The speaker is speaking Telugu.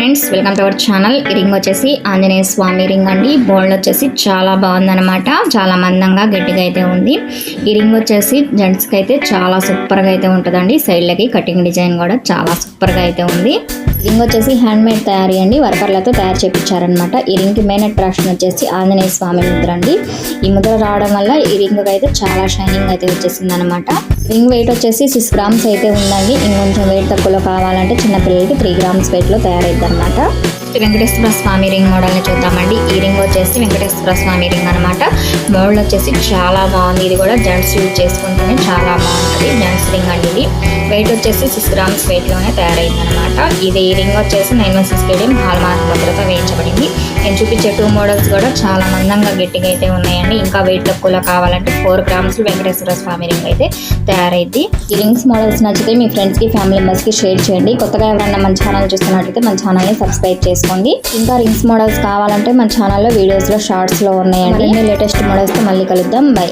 Friends, welcome to our channel. ఈ రింగ్ వచ్చేసి ఆంజనేయ స్వామి రింగ్ అండి. బోల్డ్ వచ్చేసి చాలా బాగుందన్నమాట. చాలా మందంగా గట్టిగా అయితే ఉంది. ఈ రింగ్ వచ్చేసి జెంట్స్కి అయితే చాలా సూపర్గా అయితే ఉంటుందండి. సైడ్లకి కటింగ్ డిజైన్ కూడా చాలా సూపర్గా అయితే ఉంది. రింగ్ వచ్చేసి హ్యాండ్ మేడ్ తయారీ అండి, వర్కర్లతో తయారు చేయించారనమాట. ఈ రింగ్కి మెయిన్ అట్రాక్షన్ వచ్చేసి ఆంజనేయ స్వామి ముద్ర అండి. ఈ ముద్ర రావడం వల్ల ఈ రింగ్ అయితే చాలా షైనింగ్ అయితే వచ్చేసింది అనమాట. రింగ్ వెయిట్ వచ్చేసి 6 గ్రామ్స్ అయితే ఉందండి. ఇంకొంచెం వెయిట్ తక్కువలో కావాలంటే చిన్నపిల్లలకి 3 గ్రామ్స్ వెయిట్లో తయారైద్ది అనమాట. వెంకటేశ్వర స్వామి రింగ్ మోడల్ని చూద్దామండి. ఈ రింగ్ వచ్చేసి వెంకటేశ్వర స్వామి రింగ్ అనమాట. మోడల్ వచ్చేసి చాలా బాగుంది. ఇది కూడా జెంట్స్ యూజ్ చేసుకుంటేనే చాలా బాగుంటుంది. జెంట్స్ రింగ్ అండి. ఇది వెయిట్ వచ్చేసి 6 గ్రామ్స్ వెయిట్లోనే తయారైంది అనమాట. ఇది ఈ రింగ్ వచ్చేసి 916 కేడియం హాల్ మార్క్ ముద్రతో వేయించబడింది. నేను చూపించే 2 మోడల్స్ కూడా చాలా మందంగా గట్టిగా అయితే ఉన్నాయండి. ఇంకా వెయిట్ తక్కువలో కావాలంటే 4 గ్రామ్స్ వెంకటేశ్వర స్వామి రింగ్ అయితే తయారైద్ది. ఈ రింగ్స్ మోడల్స్ నచ్చితే మీ ఫ్రెండ్స్కి, ఫ్యామిలీ మెంబర్స్కి షేర్ చేయండి. కొత్తగా ఎవరైనా మన ఛానల్ చూస్తున్నట్లయితే మన ఛానల్ని సబ్స్క్రైబ్ చేసుకోండి. ఇంకా రింగ్స్ మోడల్స్ కావాలంటే మన ఛానల్లో వీడియోస్లో, షార్ట్స్లో ఉన్నాయండి. లేటెస్ట్ మోడల్స్తో మళ్ళీ కలుద్దాం. బై.